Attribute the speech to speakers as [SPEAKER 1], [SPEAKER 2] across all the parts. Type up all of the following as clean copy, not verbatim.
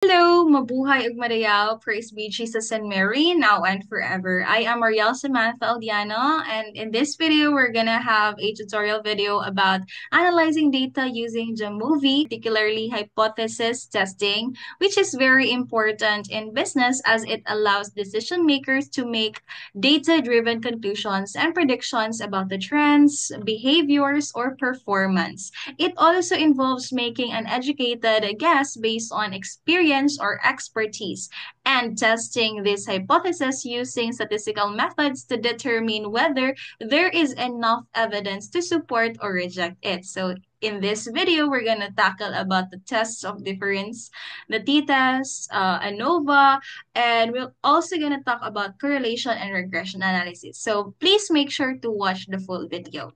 [SPEAKER 1] Hello, mabuhay ug madayaw, praise be Jesus and Mary, now and forever. I am Mariel Samantha Aldiano, and in this video, we're gonna have a tutorial video about analyzing data using Jamovi, particularly hypothesis testing, which is very important in business as it allows decision makers to make data-driven conclusions and predictions about the trends, behaviors, or performance. It also involves making an educated guess based on experience or expertise and testing this hypothesis using statistical methods to determine whether there is enough evidence to support or reject it. So in this video, we're going to tackle about the tests of difference, the t-test, ANOVA, and we're also going to talk about correlation and regression analysis. So please make sure to watch the full video.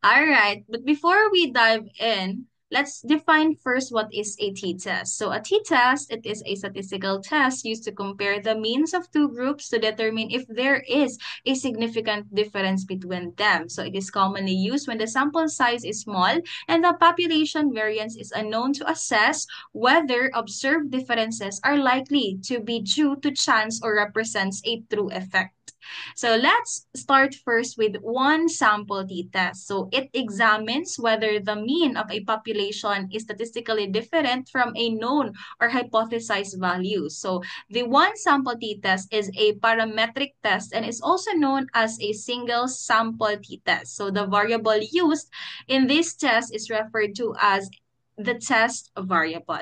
[SPEAKER 1] All right, but before we dive in, let's define first what is a t-test. So a t-test, it is a statistical test used to compare the means of two groups to determine if there is a significant difference between them. So it is commonly used when the sample size is small and the population variance is unknown to assess whether observed differences are likely to be due to chance or represents a true effect. So let's start first with one sample t-test. So it examines whether the mean of a population is statistically different from a known or hypothesized value. So the one sample t-test is a parametric test and is also known as a single sample t-test. So the variable used in this test is referred to as the test variable.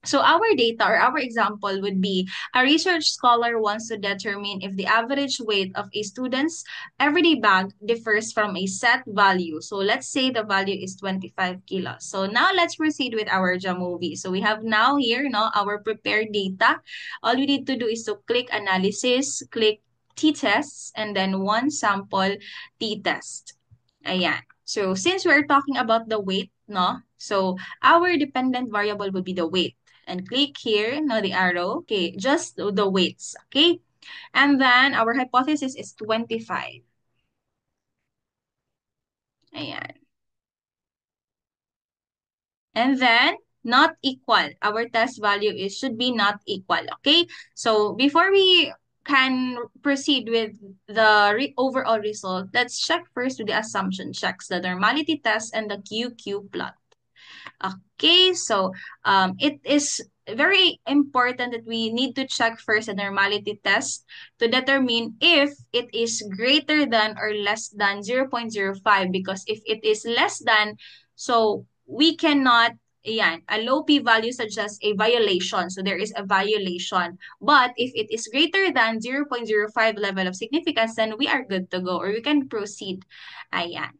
[SPEAKER 1] So our data or our example would be a research scholar wants to determine if the average weight of a student's everyday bag differs from a set value. So let's say the value is 25 kilos. So now let's proceed with our Jamovi. So we have now here our prepared data. All we need to do is to click analysis, click t-tests, and then one sample t-test. Ayan. So since we're talking about the weight, no? So our dependent variable would be the weight and click here, no, the arrow. Okay, just the weights. Okay, and then our hypothesis is 25. Ayan. And then not equal. Our test value is should be not equal. Okay, so before we can proceed with the overall result, let's check first with the assumption checks, the normality test and the QQ plot. Okay, so it is very important that we need to check first a normality test to determine if it is greater than or less than 0.05 because if it is less than, so we cannot, yan, a low p-value suggests a violation. So there is a violation. But if it is greater than 0.05 level of significance, then we are good to go or we can proceed. Ayan.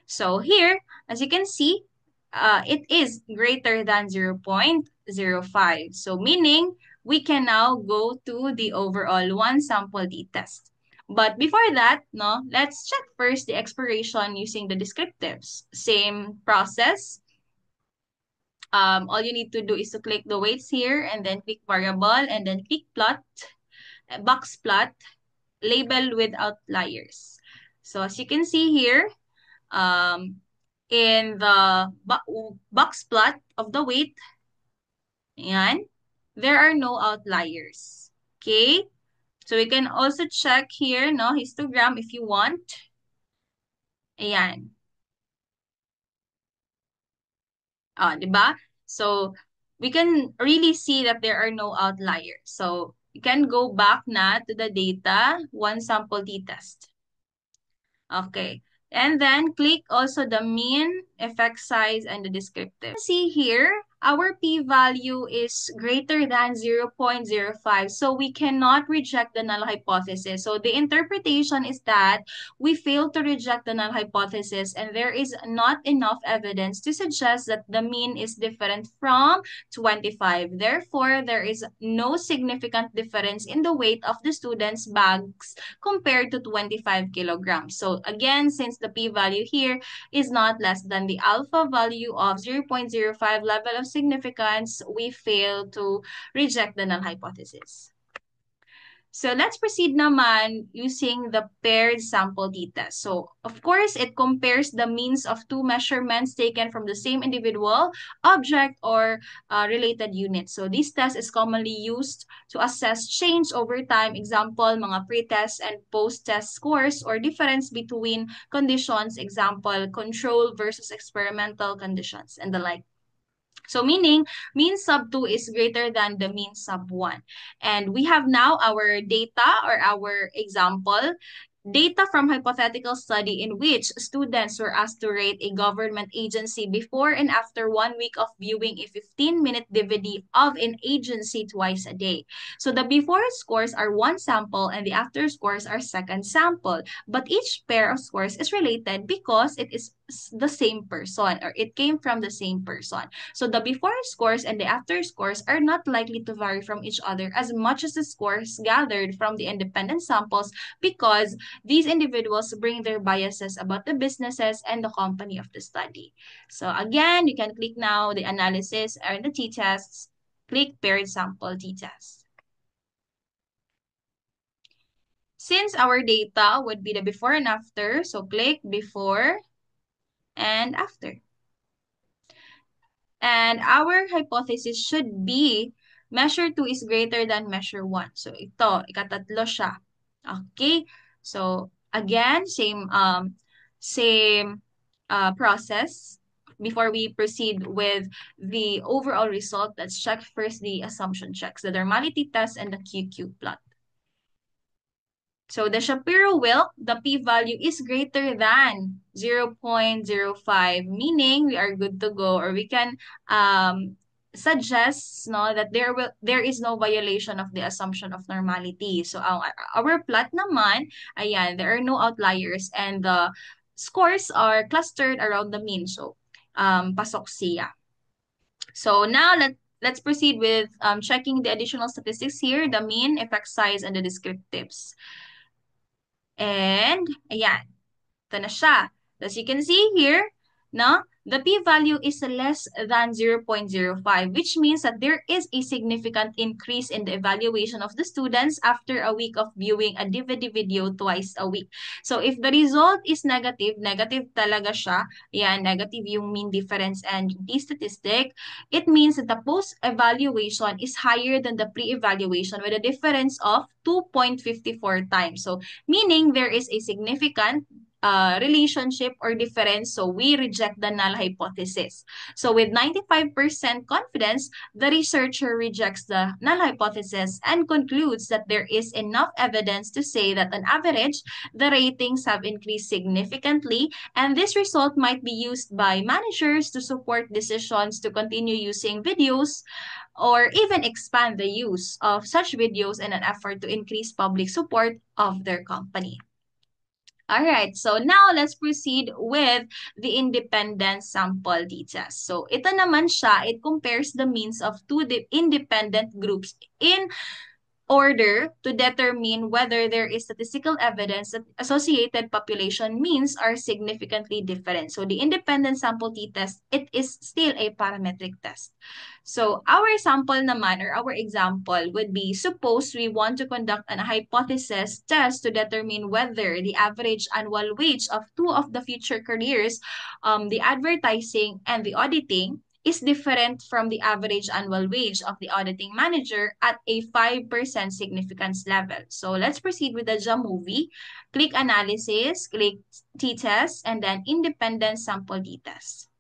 [SPEAKER 1] So here, as you can see, it is greater than 0.05. So meaning we can now go to the overall one sample t-test. But before that, no, let's check first the expiration using the descriptives. Same process. All you need to do is to click the weights here and then click variable and then click plot, box plot, label with outliers. So as you can see here, um, in the box plot of the weight, ayan, there are no outliers. Okay? So we can also check here, no, histogram if you want. Ayan. Di ba? So we can really see that there are no outliers. So you can go back na to the data, one sample t-test. Okay. And then click also the mean, effect size, and the descriptive. See here, our p-value is greater than 0.05. So we cannot reject the null hypothesis. So the interpretation is that we fail to reject the null hypothesis and there is not enough evidence to suggest that the mean is different from 25. Therefore, there is no significant difference in the weight of the students' bags compared to 25 kilograms. So again, since the p-value here is not less than the alpha value of 0.05 level of significance, we fail to reject the null hypothesis. So let's proceed naman using the paired sample t-test. So of course, it compares the means of two measurements taken from the same individual, object, or related unit. So this test is commonly used to assess change over time. Example, mga pre-test and post-test scores or difference between conditions. Example, control versus experimental conditions and the like. So meaning mean sub 2 is greater than the mean sub 1. And we have now our data or our example. Data from hypothetical study in which students were asked to rate a government agency before and after 1 week of viewing a 15-minute DVD of an agency twice a day. So the before scores are one sample and the after scores are second sample. But each pair of scores is related because it is the same person or it came from the same person. So the before scores and the after scores are not likely to vary from each other as much as the scores gathered from the independent samples because these individuals bring their biases about the businesses and the company of the study. So again, you can click now the analysis or the t-tests, click paired sample t-test. Since our data would be the before and after, so click before and after. And our hypothesis should be measure 2 is greater than measure 1. So ito, ikatatlo siya. Okay? So again, same process. Before we proceed with the overall result, let's check first the assumption checks, the normality test and the QQ plot. So the Shapiro-Wilk, the p-value is greater than 0.05, meaning we are good to go, or we can suggest no that there is no violation of the assumption of normality. So our plot naman, ayan, there are no outliers and the scores are clustered around the mean. So pasok siya. So now let's proceed with checking the additional statistics here, the mean, effect size, and the descriptives. And, ayan, ito na siya. As you can see here, no, the p-value is less than 0.05, which means that there is a significant increase in the evaluation of the students after a week of viewing a DVD video twice a week. So if the result is negative, negative talaga siya, yan, negative yung mean difference and the statistic, it means that the post-evaluation is higher than the pre-evaluation with a difference of 2.54 times. So meaning there is a significant relationship or difference, so we reject the null hypothesis. So with 95% confidence, the researcher rejects the null hypothesis and concludes that there is enough evidence to say that on average, the ratings have increased significantly, and this result might be used by managers to support decisions to continue using videos or even expand the use of such videos in an effort to increase public support of their company. All right, so now let's proceed with the independent sample t-test. So ito naman siya, it compares the means of two independent groups in order to determine whether there is statistical evidence that associated population means are significantly different. So the independent sample t-test, it is still a parametric test. So our sample naman or our example would be, suppose we want to conduct an hypothesis test to determine whether the average annual wage of two of the future careers, the advertising and the auditing, is different from the average annual wage of the auditing manager at a 5% significance level. So let's proceed with the Jamovie. Click analysis, click t-test, and then independent sample t-test.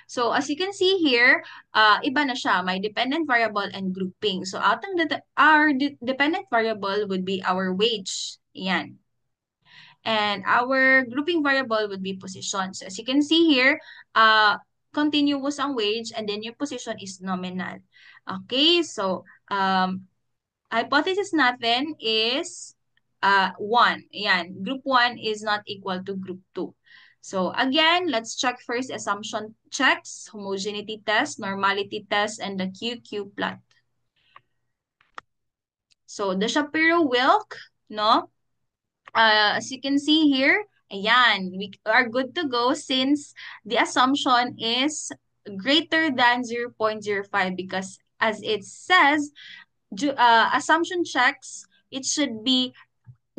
[SPEAKER 1] So as you can see here, iba na siya. May dependent variable and grouping. So our dependent variable would be our wage. Yan. And our grouping variable would be position. So as you can see here, continuous ang wage and then your position is nominal. Okay, so hypothesis natin is 1. Yan, group 1 is not equal to group 2. So again, let's check first assumption checks, homogeneity test, normality test, and the QQ plot. So the Shapiro-Wilk, no? As you can see here, ayan, we are good to go since the assumption is greater than 0.05 because as it says, assumption checks it should be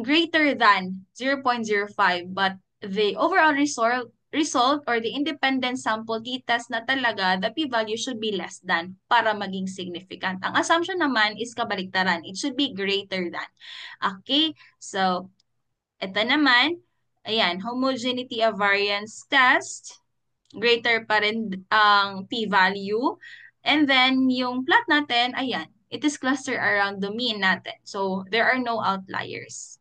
[SPEAKER 1] greater than 0.05, but the overall result or the independent sample t-test na talaga, the p-value should be less than para maging significant. Ang assumption naman is kabaliktaran. It should be greater than. Okay? So, ito naman, ayan, homogeneity of variance test, greater pa rin ang p-value. And then, yung plot natin, ayan, it is clustered around the mean natin. So, there are no outliers.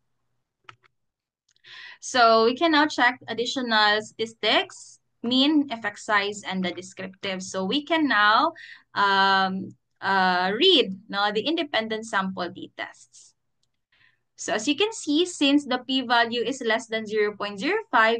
[SPEAKER 1] So we can now check additional statistics, mean, effect size, and the descriptive. So we can now read no, the independent sample t-tests. So as you can see, since the p-value is less than 0.05,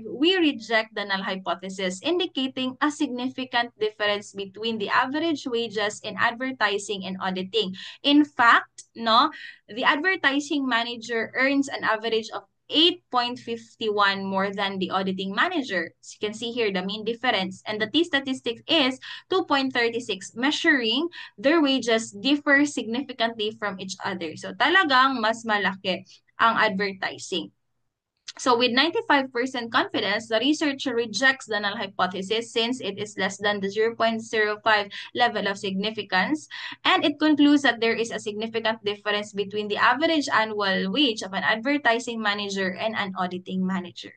[SPEAKER 1] we reject the null hypothesis, indicating a significant difference between the average wages in advertising and auditing. In fact, no, the advertising manager earns an average of 8.51 more than the auditing manager. As you can see here, the mean difference. And the t-statistic is 2.36, measuring their wages differ significantly from each other. So talagang mas malaki ang advertising. So with 95% confidence, the researcher rejects the null hypothesis since it is less than the 0.05 level of significance, and it concludes that there is a significant difference between the average annual wage of an advertising manager and an auditing manager.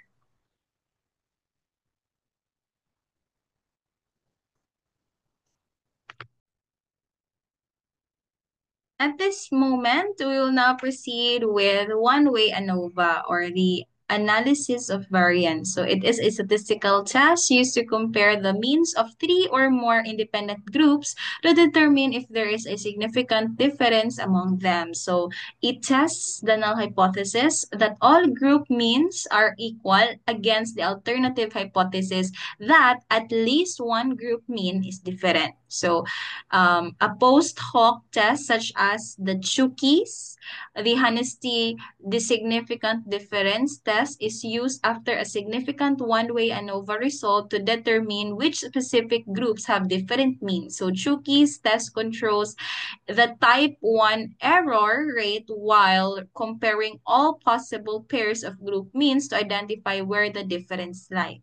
[SPEAKER 1] At this moment, we will now proceed with one-way ANOVA, or the analysis of variance. So it is a statistical test used to compare the means of three or more independent groups to determine if there is a significant difference among them. So it tests the null hypothesis that all group means are equal against the alternative hypothesis that at least one group mean is different. So a post hoc test such as the Chukies, the honesty, the significant difference test is used after a significant one-way ANOVA result to determine which specific groups have different means. So Chukies test controls the type 1 error rate while comparing all possible pairs of group means to identify where the difference lies.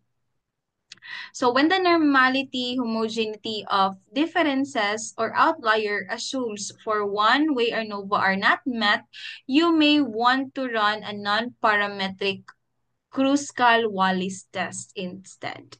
[SPEAKER 1] So when the normality, homogeneity of differences or outlier assumes for one way or nova are not met, you may want to run a non-parametric Kruskal-Wallis test instead.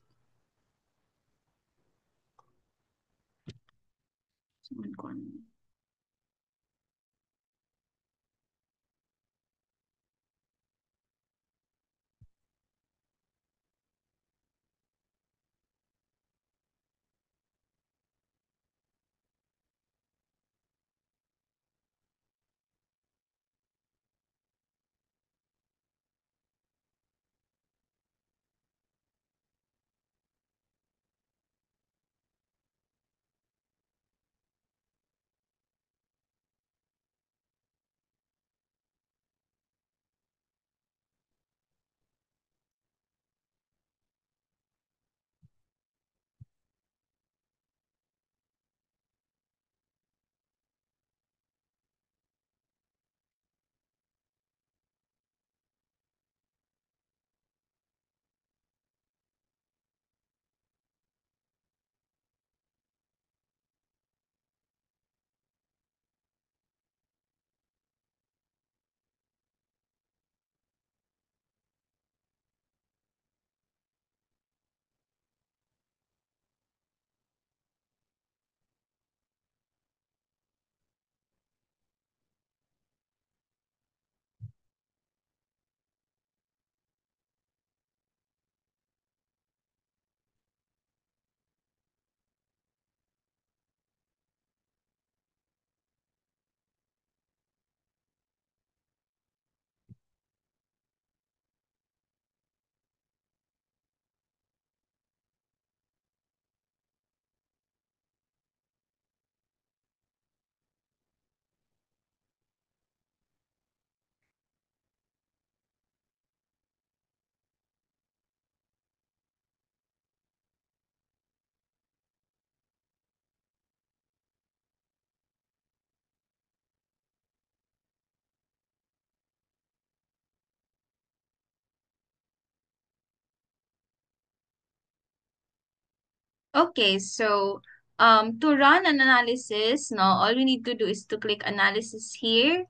[SPEAKER 1] Okay, so to run an analysis, no, all we need to do is to click analysis here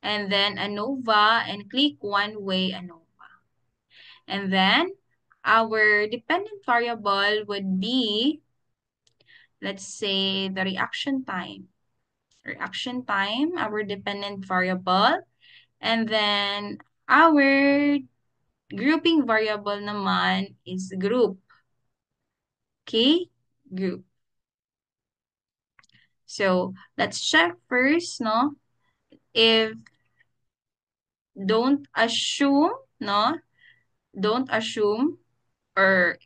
[SPEAKER 1] and then ANOVA and click one way ANOVA. And then our dependent variable would be, let's say, the reaction time. Reaction time, our dependent variable. And then our grouping variable naman is group. Okay? Group. So, let's check first, no? If don't assume, no? Don't assume, or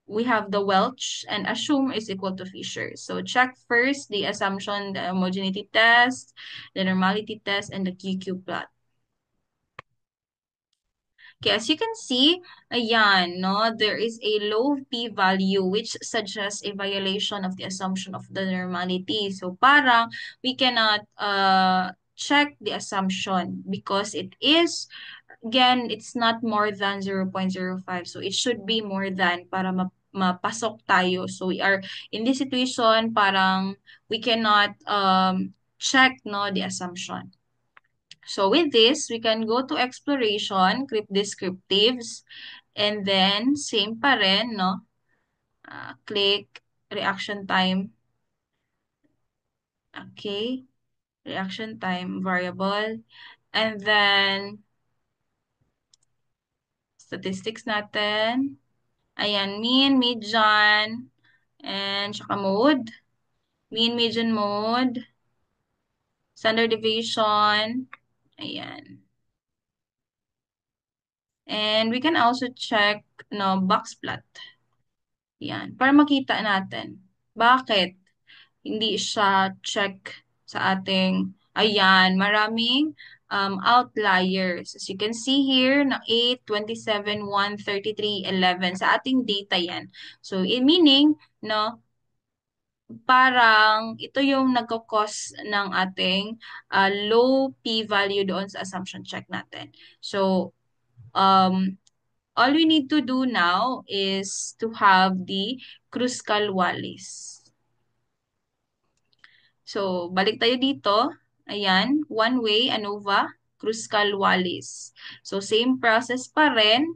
[SPEAKER 1] we have the Welch and assume is equal to Fisher. So, check first the assumption, the homogeneity test, the normality test, and the QQ plot. Okay, as you can see, ayan, no, there is a low p-value which suggests a violation of the assumption of the normality. So parang we cannot check the assumption because it is, again, it's not more than 0.05. So it should be more than para mapasok tayo. So we are in this situation, parang we cannot check, no, the assumption. So with this, we can go to exploration, crypt descriptives, and then same pa rin, no? Click reaction time. Okay, reaction time variable. And then statistics natin. Ayan, mean, median, and saka mode. Mean, median, mode. Standard deviation. Ayan. And we can also check, no, box plot. Yan, para makita natin. Bakit hindi siya check sa ating, ayan, maraming outliers. As you can see here, na 8, 27, 1, 33, 11. Sa ating data yan. So, meaning, no, parang ito yung nagkakos ng ating low p-value doon sa assumption check natin. So, all we need to do now is to have the Kruskal-Wallis. So, balik tayo dito. Ayan, one way, ANOVA, Kruskal-Wallis. So, same process pa rin.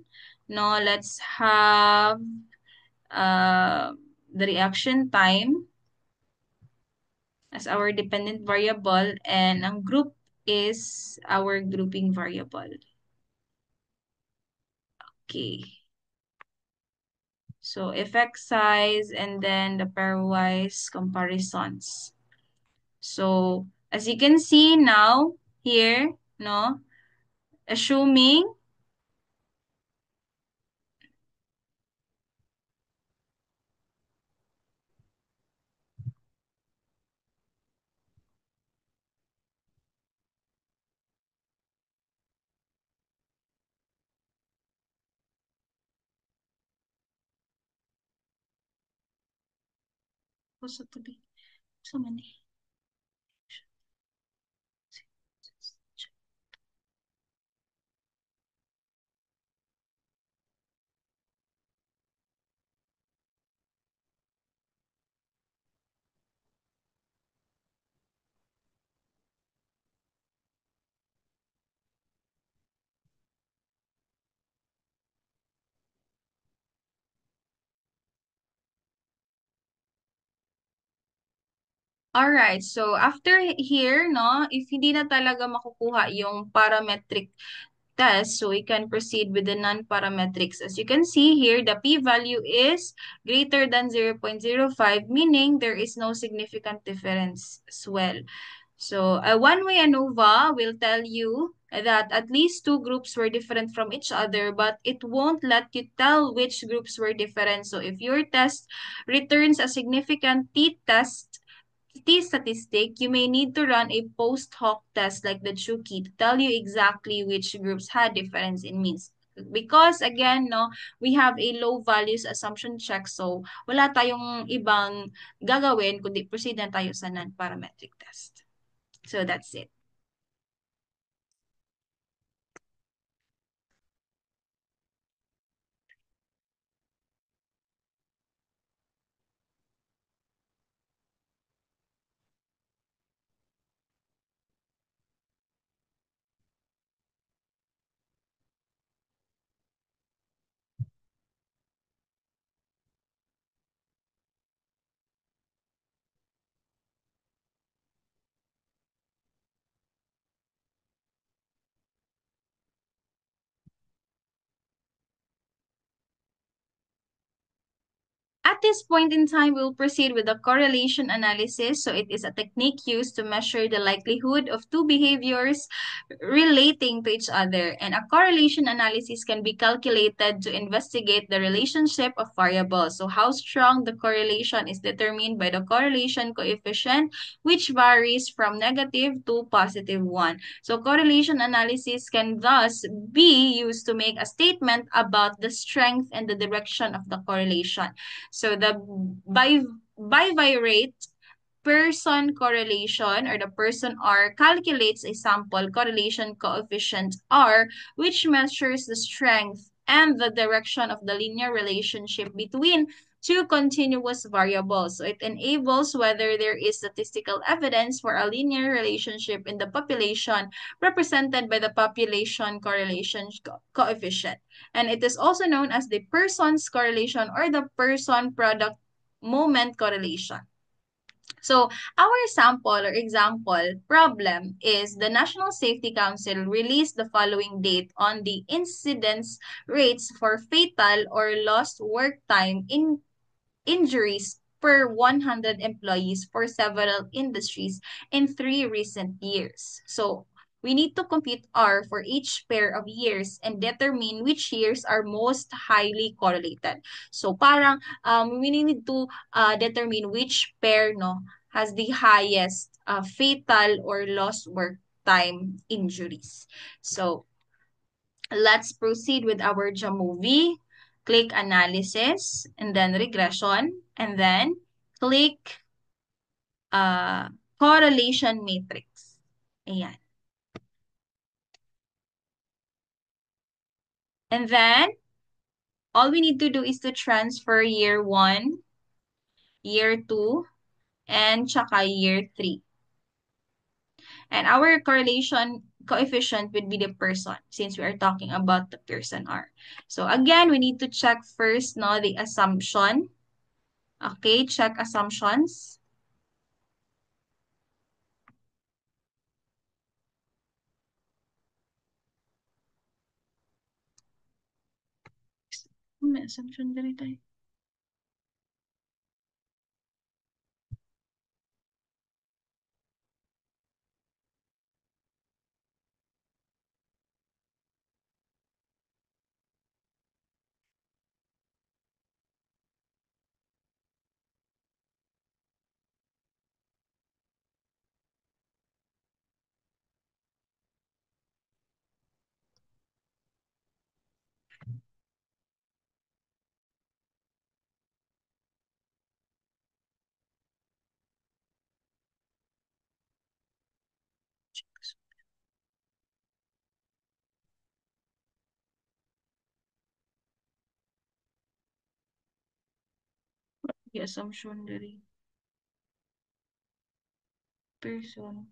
[SPEAKER 1] No, let's have the reaction time as our dependent variable, and ang group is our grouping variable. Okay. So, effect size and then the pairwise comparisons. So, as you can see now, here, no, assuming, gusto to be, so many. Alright, so after here, no, if hindi na talaga makukuha yung parametric test, so we can proceed with the non-parametrics. As you can see here, the p-value is greater than 0.05, meaning there is no significant difference as well. So a one-way ANOVA will tell you that at least two groups were different from each other, but it won't let you tell which groups were different. So if your test returns a significant t-statistic, you may need to run a post hoc test like the Chuki to tell you exactly which groups had difference in means. Because again, no, we have a low values assumption check, so wala tayong ibang gagawin kundi proceed na tayo sa non-parametric test. So that's it. this point in time, we'll proceed with the correlation analysis. So it is a technique used to measure the likelihood of two behaviors relating to each other. And a correlation analysis can be calculated to investigate the relationship of variables. So how strong the correlation is determined by the correlation coefficient, which varies from negative to positive 1. So correlation analysis can thus be used to make a statement about the strength and the direction of the correlation. So the bivariate person correlation or the person R calculates a sample correlation coefficient R, which measures the strength and the direction of the linear relationship between two continuous variables. So it enables whether there is statistical evidence for a linear relationship in the population represented by the population correlation coefficient. And it is also known as the person's correlation or the person product moment correlation. So our sample or example problem is the National Safety Council released the following date on the incidence rates for fatal or lost work time in injuries per 100 employees for several industries in 3 recent years. So we need to compute R for each pair of years and determine which years are most highly correlated. So parang we need to determine which pair no has the highest fatal or lost work time injuries. So let's proceed with our Jamovi. Click analysis and then regression and then click uh, correlation matrix. Ayan. And then all we need to do is to transfer year 1, year 2, and tsaka year 3. And our correlation coefficient would be the person since we are talking about the person R. So again, we need to check first no, the assumption. Okay, check assumptions. May assumption diri tayo. The assumption diri person.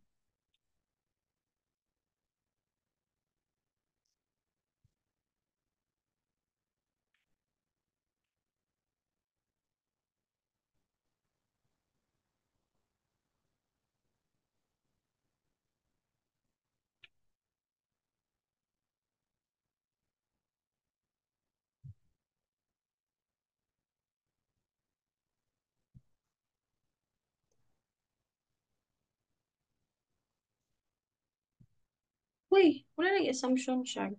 [SPEAKER 1] Uy, wala na assumption siya.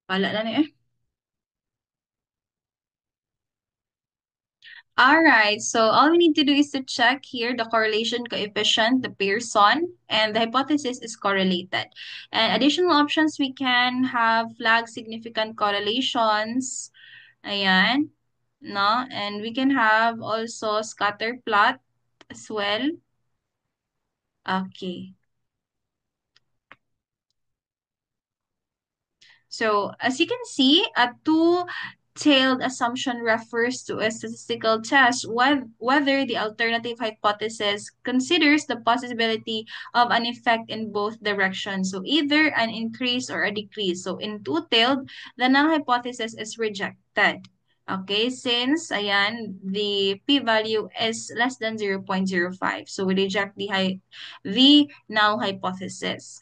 [SPEAKER 1] Wala na niya. All right, so all we need to do is to check here the correlation coefficient, the Pearson, and the hypothesis is correlated. And additional options, we can have flag significant correlations. Ayan, no? And we can have also scatter plot as well. Okay. So as you can see, a two-tailed assumption refers to a statistical test whether the alternative hypothesis considers the possibility of an effect in both directions, so either an increase or a decrease. So in two-tailed, the null hypothesis is rejected. Okay, since ayan, the p-value is less than 0.05. So we reject the null hypothesis.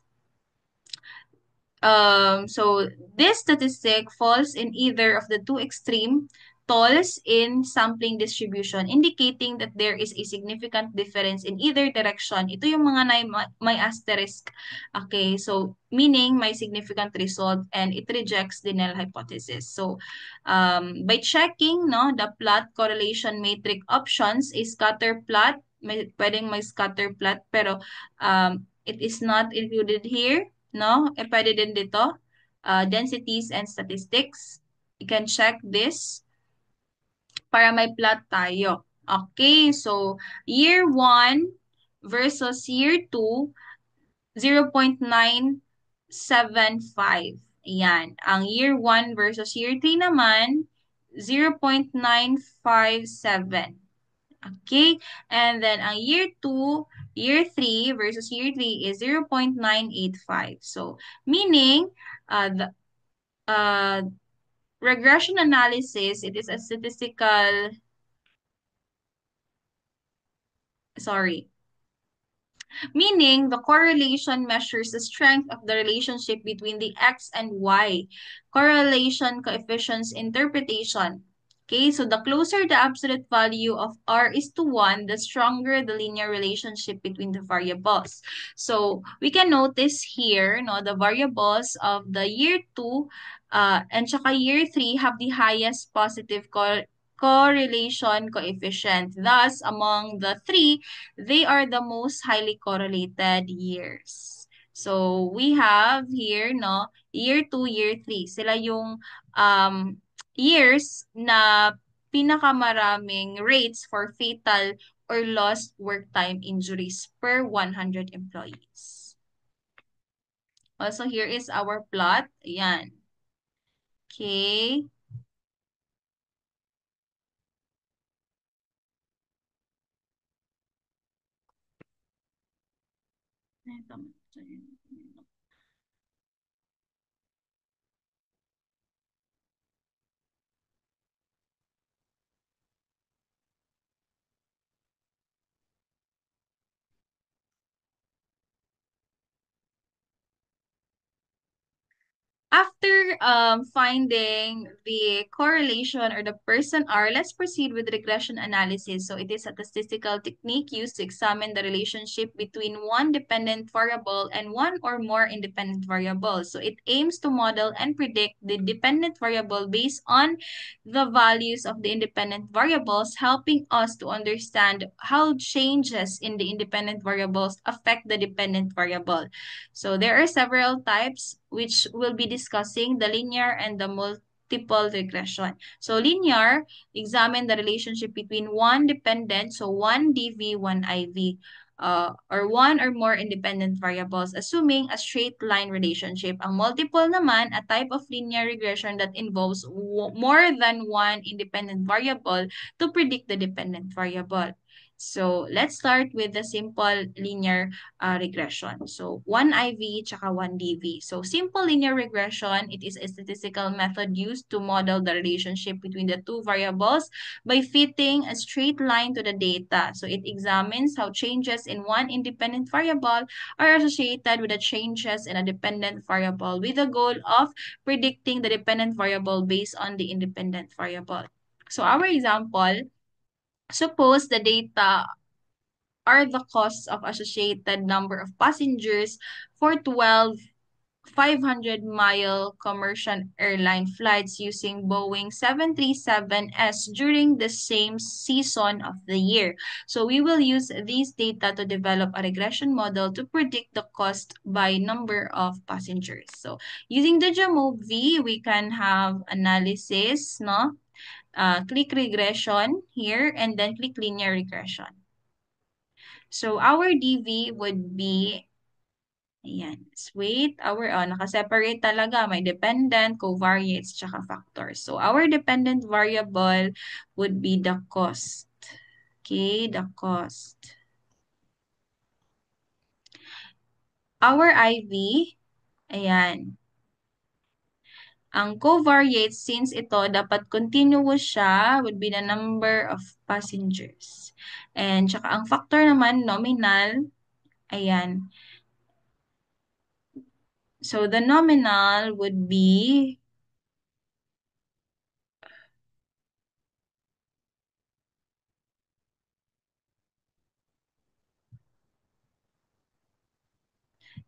[SPEAKER 1] So this statistic falls in either of the two extreme tolls in sampling distribution, indicating that there is a significant difference in either direction. Ito yung mga may asterisk. Okay, so meaning may significant result and it rejects the null hypothesis. So by checking no, the plot correlation matrix options, a scatter plot, pwedeng may scatter plot, pero it is not included here. No? Pwede din dito. Densities and statistics. You can check this para may plot tayo. Okay, so year 1 versus year 2, 0.975. Ayan. Ang year 1 versus year 3 naman, 0.957. Okay? And then ang year 2, year 3 versus year 3 is 0.985. So, meaning, the uh, regression analysis, it is a statistical, sorry, meaning the correlation measures the strength of the relationship between the x and y. Correlation coefficients interpretation. Okay, so the closer the absolute value of r is to 1, the stronger the linear relationship between the variables. So we can notice here, no, the variables of the year 2 and tsaka year 3 have the highest positive correlation coefficient. Thus, among the three, they are the most highly correlated years. So, we have here, no, year 2, year 3. Sila yung years na pinakamaraming rates for fatal or lost work time injuries per 100 employees. Also, here is our plot. Ayan. Okay. After finding the correlation or the person R, let's proceed with regression analysis. So it is a statistical technique used to examine the relationship between one dependent variable and one or more independent variables. So it aims to model and predict the dependent variable based on the values of the independent variables, helping us to understand how changes in the independent variables affect the dependent variable. So there are several types which we'll be discussing, the linear and the multiple regression. So linear, examine the relationship between one dependent, so one DV, one IV, or one or more independent variables, assuming a straight line relationship. Ang multiple naman, a type of linear regression that involves more than one independent variable to predict the dependent variable. So let's start with the simple linear regression. So, 1 IV tsaka 1 DV. So, simple linear regression, it is a statistical method used to model the relationship between the two variables by fitting a straight line to the data. So, it examines how changes in one independent variable are associated with the changes in a dependent variable with the goal of predicting the dependent variable based on the independent variable. So, our example, suppose the data are the costs of associated number of passengers for 12 500-mile commercial airline flights using Boeing 737s during the same season of the year. So we will use these data to develop a regression model to predict the cost by number of passengers. So using the Jamovi, we can have analysis, no? Click regression here and then click linear regression. So our DV would be Ayan. Wait, nakaseparate talaga. May dependent, covariates, tsaka factors. So, our dependent variable would be the cost. Okay, the cost. Our IV, ayan. Ang covariates, since ito dapat continuous siya, would be the number of passengers. And tsaka ang factor naman, nominal, ayan. So, the nominal would be,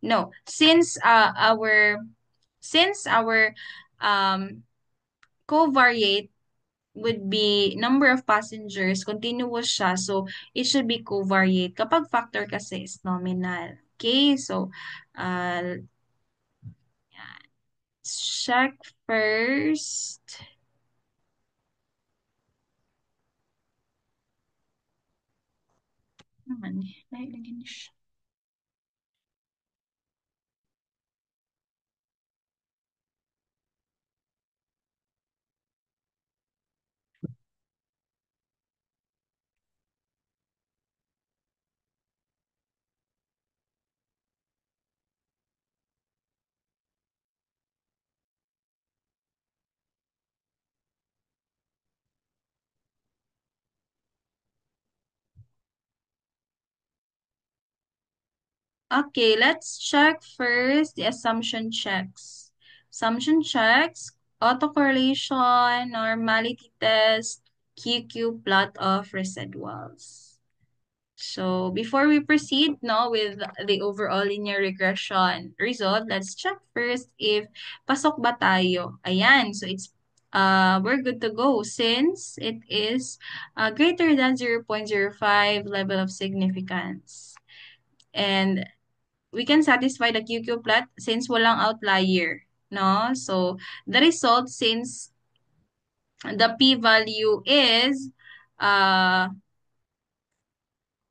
[SPEAKER 1] no, since our covariate would be number of passengers, continuous siya, so it should be covariate. Kapag factor kasi is nominal. Okay, so check first. Naman, nailagyan niya siya. Okay, let's check first the assumption checks. Assumption checks, autocorrelation, normality test, QQ plot of residuals. So before we proceed no with the overall linear regression result, let's check first if pasok ba tayo. Ayan, so it's we're good to go since it is greater than 0.05 level of significance. And we can satisfy the QQ plot since walang outlier, no? So the result, since the p-value is uh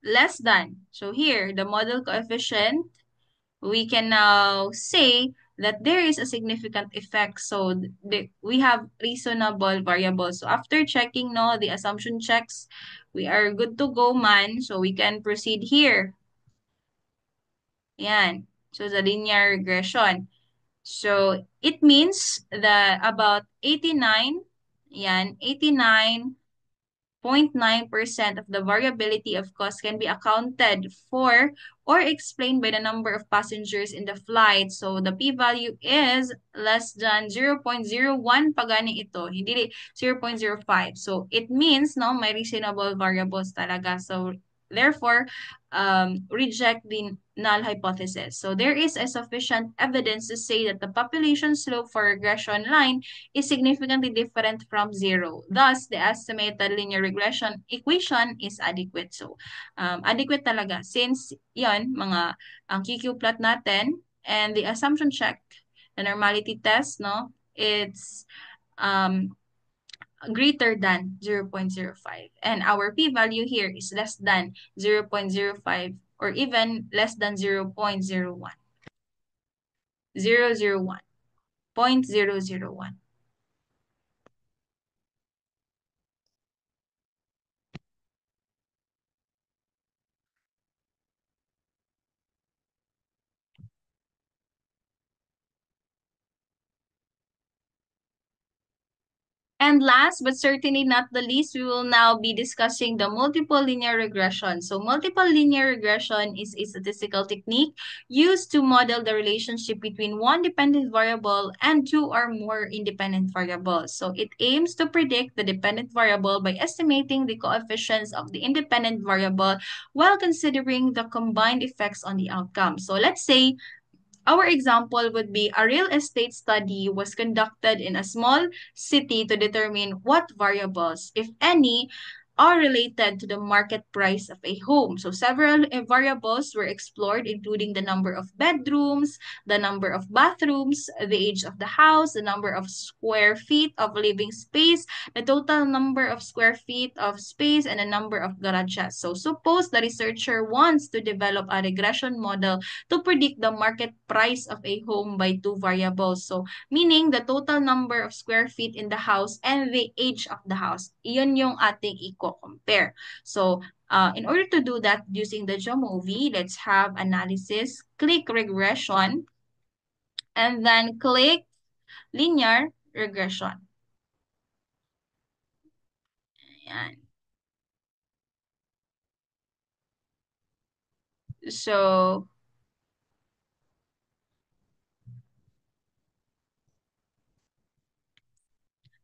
[SPEAKER 1] less than. So here, the model coefficient, we can now say that there is a significant effect. So we have reasonable variables. So after checking no the assumption checks, we are good to go man. So we can proceed here. Yan. So the linear regression. So it means that about 89, yan, 89.9% of the variability of cost can be accounted for or explained by the number of passengers in the flight. So the p-value is less than 0.01 pagani ito, hindi 0.05. So it means no may reasonable variables talaga. So therefore, reject the null hypothesis. So there is a sufficient evidence to say that the population slope for regression line is significantly different from zero. Thus, the estimated linear regression equation is adequate. So, adequate talaga since yon mga ang QQ plot natin and the assumption check, the normality test, no, it's greater than 0.05. And our p-value here is less than 0.05 or even less than 0.01. 0.001. 0.001. And last but certainly not the least, we will now be discussing the multiple linear regression. So multiple linear regression is a statistical technique used to model the relationship between one dependent variable and two or more independent variables. So it aims to predict the dependent variable by estimating the coefficients of the independent variable while considering the combined effects on the outcome. So let's say our example would be a real estate study was conducted in a small city to determine what variables, if any, are related to the market price of a home. So several variables were explored, including the number of bedrooms, the number of bathrooms, the age of the house, the number of square feet of living space, the total number of square feet of space, and the number of garages. So suppose the researcher wants to develop a regression model to predict the market price of a home by two variables. So meaning the total number of square feet in the house and the age of the house. Iyon yung ating i-compare. So, in order to do that using the Jamovi, let's have analysis, click regression, and then click linear regression. Ayan. So,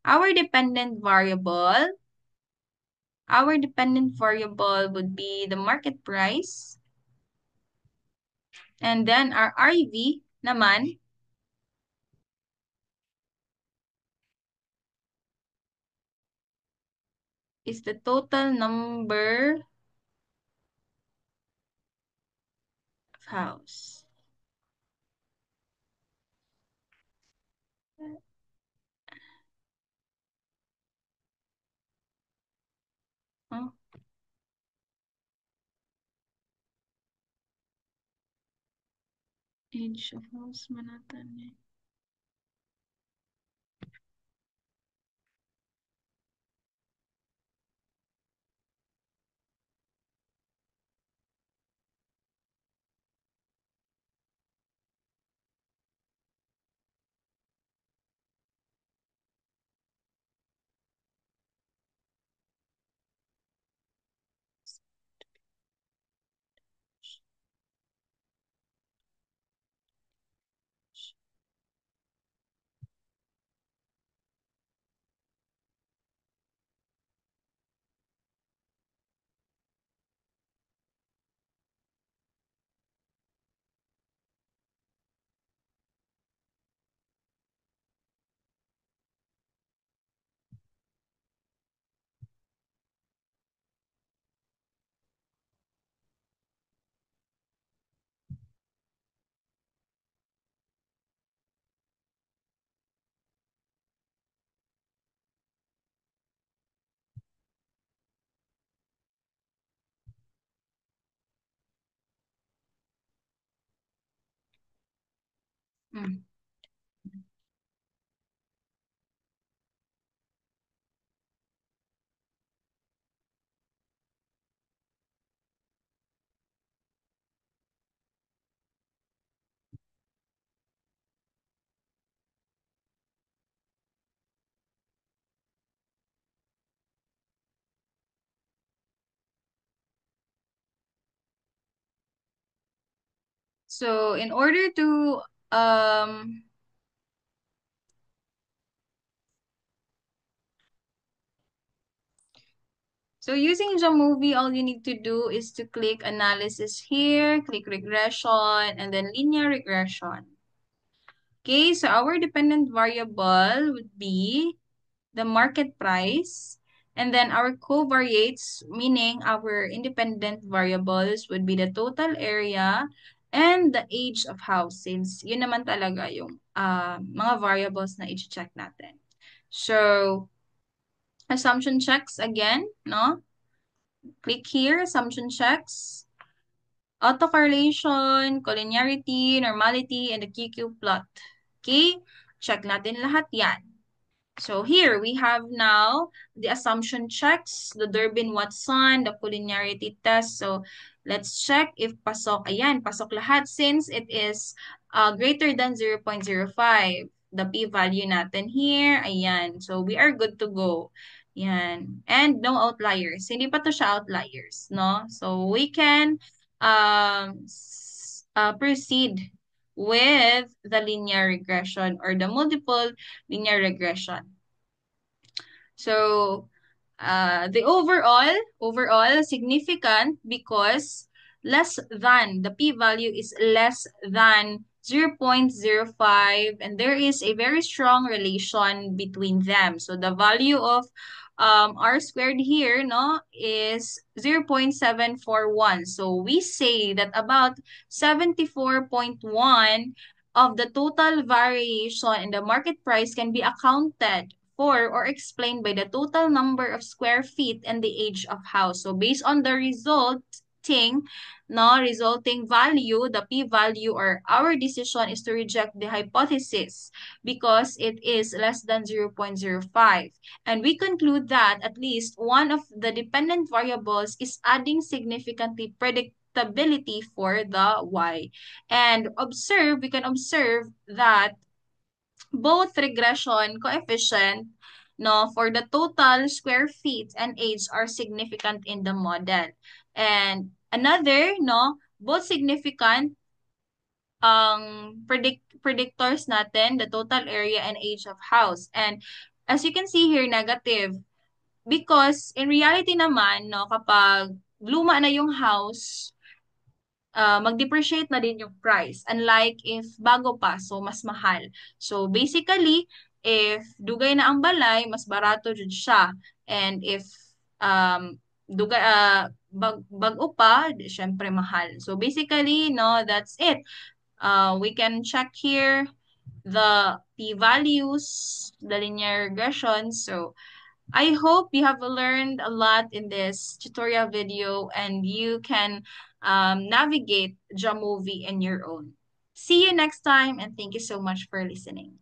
[SPEAKER 1] our dependent variable, our dependent variable would be the market price, and then our REV naman is the total number of house. Oh, age of house manatan eh. Mm. So in order to um so using Jamovi, all you need to do is to click analysis here, click regression, and then linear regression. Okay, so our dependent variable would be the market price, and then our covariates, meaning our independent variables, would be the total area and the age of house, since yun naman talaga yung mga variables na i-check natin. So, assumption checks again, no? Click here, assumption checks, autocorrelation, collinearity, normality, and the QQ plot. Okay? Check natin lahat yan. So here we have now the assumption checks, the Durbin-Watson, the collinearity test. So let's check if pasok. Ayan, pasok lahat since it is greater than 0.05. The p-value natin here, ayan. So we are good to go. Yan. And no outliers. Hindi pa to siya outliers, no? So we can proceed with the linear regression or the multiple linear regression. So, the overall significant because less than, the p-value is less than 0.05, and there is a very strong relation between them. So the value of r squared here, no, is 0.741. So we say that about 74.1 of the total variation in the market price can be accounted for or explained by the total number of square feet and the age of house. So based on the resulting value, the p-value, or our decision is to reject the hypothesis because it is less than 0.05. And we conclude that at least one of the dependent variables is adding significantly predictability for the y. And we can observe that both regression coefficient, no, for the total square feet and age are significant in the model. And another, no, both significant ang predictors natin, the total area and age of house. And as you can see here, negative. Because in reality naman, no, kapag luma na yung house, mag-depreciate na din yung price. Unlike if bago pa, so mas mahal. So basically, if dugay na ang balay, mas barato jud siya. And if dugay bago pa, syempre mahal. So basically, no, that's it. We can check here the p-values, the linear regression. So I hope you have learned a lot in this tutorial video and you can navigate Jamovi in your own. See you next time and thank you so much for listening.